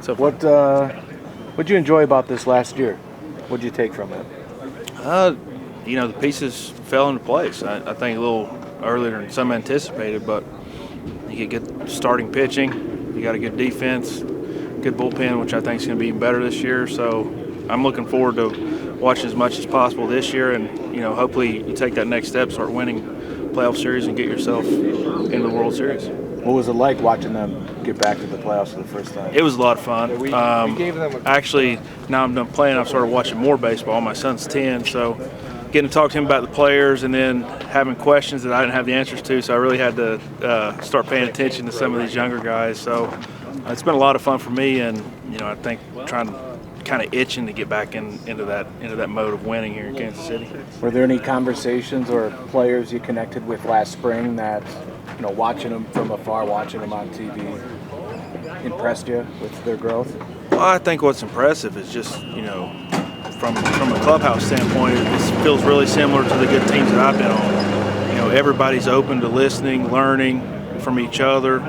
So what'd you enjoy about this last year? What'd you take from it? The pieces fell into place. I think a little earlier than some anticipated, but you get good starting pitching, you got a good defense, good bullpen, which I think is going to be even better this year. So I'm looking forward to watching as much as possible this year, and hopefully you take that next step, start winning playoff series, and get yourself into the World Series. What was it like watching them get back to the playoffs for the first time? It was a lot of fun. Actually, now I'm done playing, I've started watching more baseball. My son's 10, so getting to talk to him about the players and then having questions that I didn't have the answers to, so I really had to start paying attention to some of these younger guys. So it's been a lot of fun for me, and I think trying to kind of itching to get back into that mode of winning here in Kansas City. Were there any conversations or players you connected with last spring that, watching them from afar, watching them on TV, impressed you with their growth? Well, I think what's impressive is just, from a clubhouse standpoint, it feels really similar to the good teams that I've been on. Everybody's open to listening, learning from each other.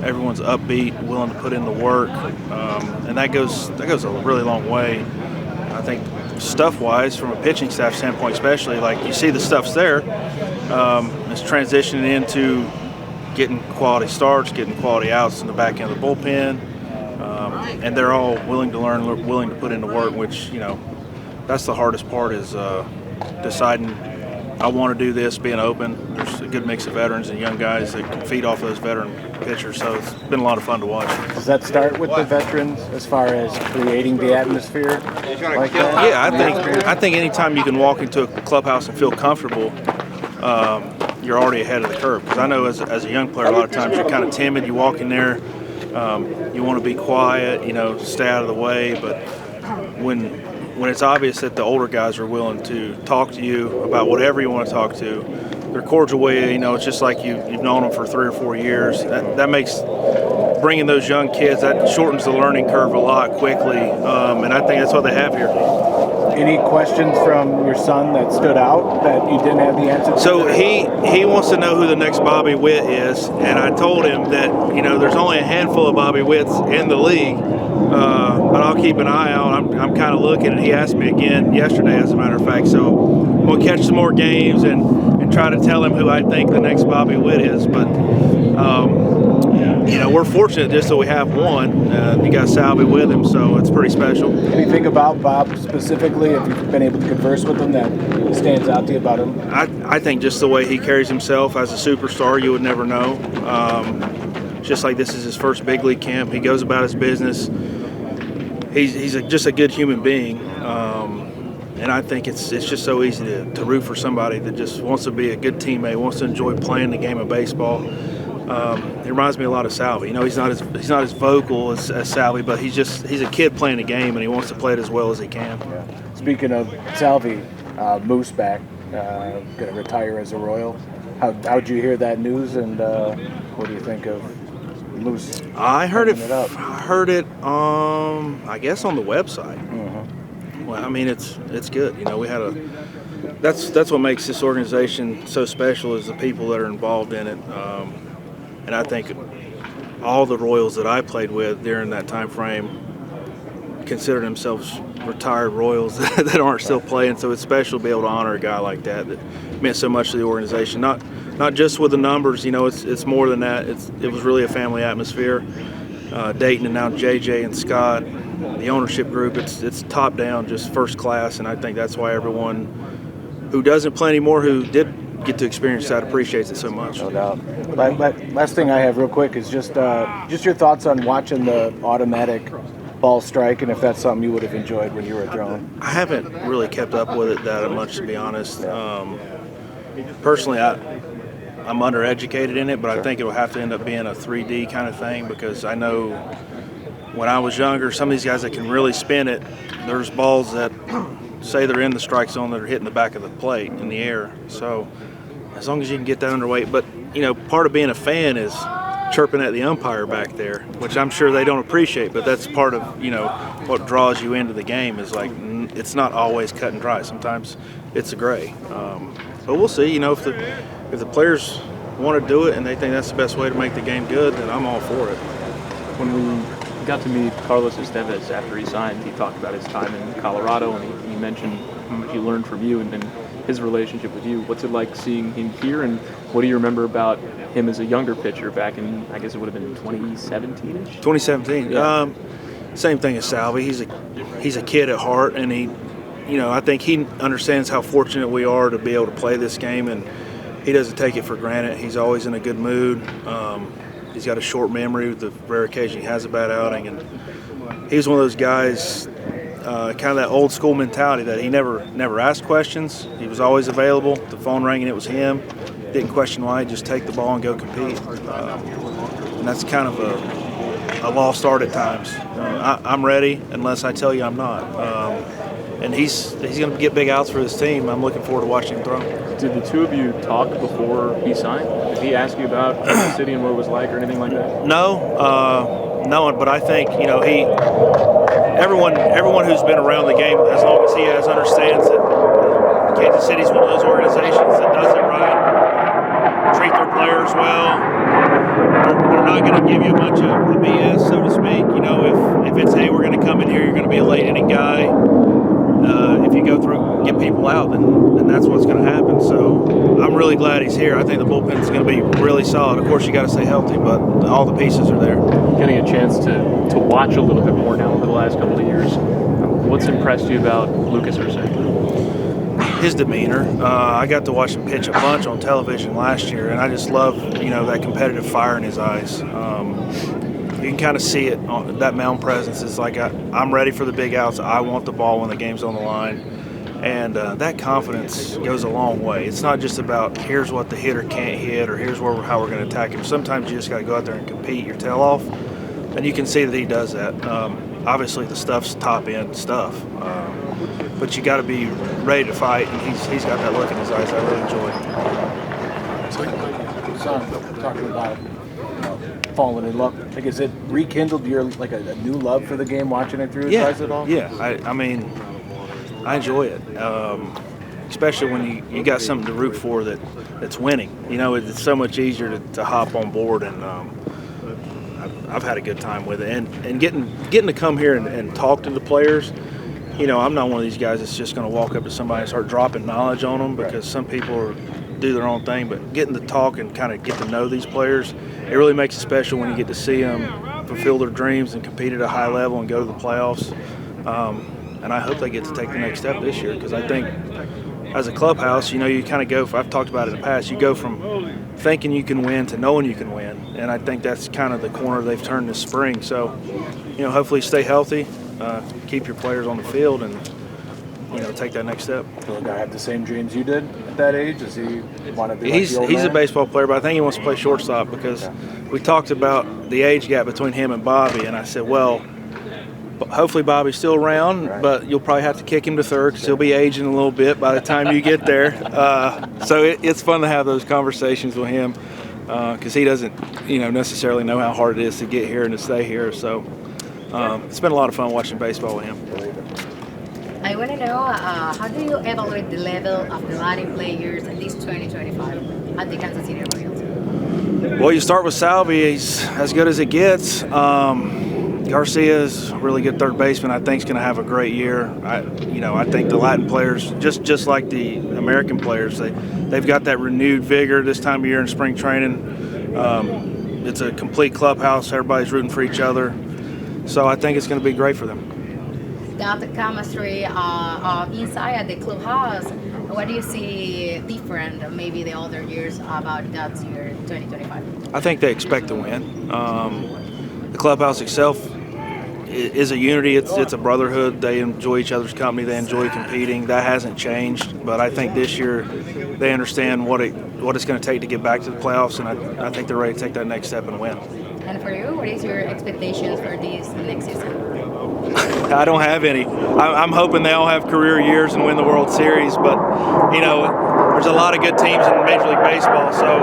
Everyone's upbeat, willing to put in the work, and that goes a really long way. I think stuff-wise, from a pitching staff standpoint especially, like you see the stuff's there. It's transitioning into getting quality starts, getting quality outs in the back end of the bullpen, and they're all willing to learn, willing to put in the work, which, that's the hardest part is deciding I want to do this, being open. There's a good mix of veterans and young guys that can feed off those veteran pitchers, so it's been a lot of fun to watch. Does that start with the veterans as far as creating the atmosphere like that? Yeah, I think anytime you can walk into a clubhouse and feel comfortable, you're already ahead of the curve. Because I know as a young player, a lot of times you're kind of timid. You walk in there, you want to be quiet, stay out of the way, but when it's obvious that the older guys are willing to talk to you about whatever you want to talk to, they're cordial way. It's just like you've known them for 3 or 4 years. That makes bringing those young kids, that shortens the learning curve a lot quickly, and I think that's what they have here. Any questions from your son that stood out that you didn't have the answer to? So he wants to know who the next Bobby Witt is, and I told him that there's only a handful of Bobby Witts in the league, but I'll keep an eye out. I'm kind of looking, and he asked me again yesterday, as a matter of fact. So we'll catch some more games and try to tell him who I think the next Bobby Witt is. But we're fortunate just that we have one. You got Salvi with him, so it's pretty special. Anything about Bob specifically, if you've been able to converse with him, that stands out to you about him? I think just the way he carries himself as a superstar, you would never know. Just like this is his first big league camp, he goes about his business. He's just a good human being, and I think it's just so easy to root for somebody that just wants to be a good teammate, wants to enjoy playing the game of baseball. It reminds me a lot of Salvi. He's not as vocal as Salvi, but he's a kid playing a game, and he wants to play it as well as he can. Yeah. Speaking of Salvi, Moose back, going to retire as a Royal. How'd you hear that news, and what do you think of Moose? I heard it. I guess on the website. Mm-hmm. Well, I mean, it's good. We had that's what makes this organization so special is the people that are involved in it. And I think all the Royals that I played with during that time frame consider themselves retired Royals that aren't still playing. So it's special to be able to honor a guy like that meant so much to the organization. Not just with the numbers, it's more than that. It was really a family atmosphere. Dayton and now JJ and Scott, the ownership group, it's top down, just first class, and I think that's why everyone who doesn't play anymore, who did get to experience that, appreciates it so much. No doubt. Last thing I have real quick is just your thoughts on watching the automatic ball strike, and if that's something you would have enjoyed when you were throwing. I haven't really kept up with it that much, to be honest. Personally, I'm undereducated in it, but I think it'll have to end up being a 3D kind of thing, because I know when I was younger, some of these guys that can really spin it, there's balls that say they're in the strike zone that are hitting the back of the plate in the air. So as long as you can get that underweight. But, part of being a fan is chirping at the umpire back there, which I'm sure they don't appreciate, but that's part of, what draws you into the game is like it's not always cut and dry. Sometimes it's a gray. But we'll see, if the players want to do it and they think that's the best way to make the game good, then I'm all for it. When we got to meet Carlos Estevez after he signed. He talked about his time in Colorado, and he mentioned how much he learned from you and his relationship with you. What's it like seeing him here, and what do you remember about him as a younger pitcher back in, I guess it would have been 2017-ish? 2017. Yeah. Same thing as Salvi. He's a kid at heart, and I think he understands how fortunate we are to be able to play this game, and he doesn't take it for granted. He's always in a good mood. He's got a short memory with the rare occasion he has a bad outing, and he's one of those guys, kind of that old school mentality that he never asked questions. He was always available. The phone rang and it was him. Didn't question why. Just take the ball and go compete. And that's kind of a lost art at times. I'm ready unless I tell you I'm not. And he's going to get big outs for this team. I'm looking forward to watching him throw. Did the two of you talk before he signed? Did he ask you about the city and what it was like or anything like that? No, but I think everyone who's been around the game as long as he has understands that Kansas City's one of those organizations that does it right, treat their players well. They're not going to give you a bunch of BS, so to speak. If it's, hey, we're going to come in here, you're going to be a late inning guy. If you go through and get people out, then that's what's going to happen. So I'm really glad he's here. I think the bullpen is going to be really solid. Of course, you got to stay healthy, but all the pieces are there. Getting a chance to watch a little bit more now over the last couple of years, what's impressed you about Lucas Ursay? His demeanor. I got to watch him pitch a bunch on television last year, and I just love that competitive fire in his eyes. You can kind of see it. That mound presence is like, I'm ready for the big outs. I want the ball when the game's on the line. And that confidence goes a long way. It's not just about here's what the hitter can't hit or here's how we're going to attack him. Sometimes you just got to go out there and compete your tail off. And you can see that he does that. Obviously, the stuff's top-end stuff. But you got to be ready to fight, and he's got that look in his eyes I really enjoy. Son, talking about falling in love. Like, is it rekindled your a new love for the game watching it through his eyes at all? Yeah. I mean, I enjoy it, especially when you got something to root for that's winning. It's so much easier to hop on board, and I've had a good time with it. And getting to come here and talk to the players. I'm not one of these guys that's just going to walk up to somebody and start dropping knowledge on them because some people do their own thing. But getting to talk and kind of get to know these players, it really makes it special when you get to see them fulfill their dreams and compete at a high level and go to the playoffs. And I hope they get to take the next step this year because I think as a clubhouse, you kind of go, I've talked about it in the past, you go from thinking you can win to knowing you can win. And I think that's kind of the corner they've turned this spring. So, hopefully stay healthy, keep your players on the field, and, take that next step. Feel like I have the same dreams you did at that age? Does he want to be He's like the old man? a baseball player, but I think he wants to play shortstop because we talked about the age gap between him and Bobby, and I said, well, hopefully Bobby's still around, but you'll probably have to kick him to third because he'll be aging a little bit by the time you get there. So it's fun to have those conversations with him because he doesn't, necessarily know how hard it is to get here and to stay here. So it's been a lot of fun watching baseball with him. I want to know, how do you evaluate the level of the Latin players at this 2025 at the Kansas City Royals? Well, you start with Salvi. He's as good as it gets. Garcia's a really good third baseman. I think is going to have a great year. I think the Latin players, just like the American players, they've got that renewed vigor this time of year in spring training. It's a complete clubhouse. Everybody's rooting for each other. So I think it's going to be great for them. That chemistry inside at the clubhouse, what do you see different maybe the other years about that year 2025? I think they expect to win. The clubhouse itself is a unity. It's a brotherhood. They enjoy each other's company. They enjoy competing. That hasn't changed. But I think this year they understand what it's going to take to get back to the playoffs, and I think they're ready to take that next step and win. And for you, what is your expectations for this next season? I don't have any. I'm hoping they all have career years and win the World Series, but there's a lot of good teams in Major League Baseball, so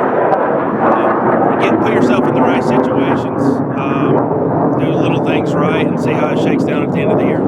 put yourself in the right situations, do little things right, and see how it shakes down at the end of the year.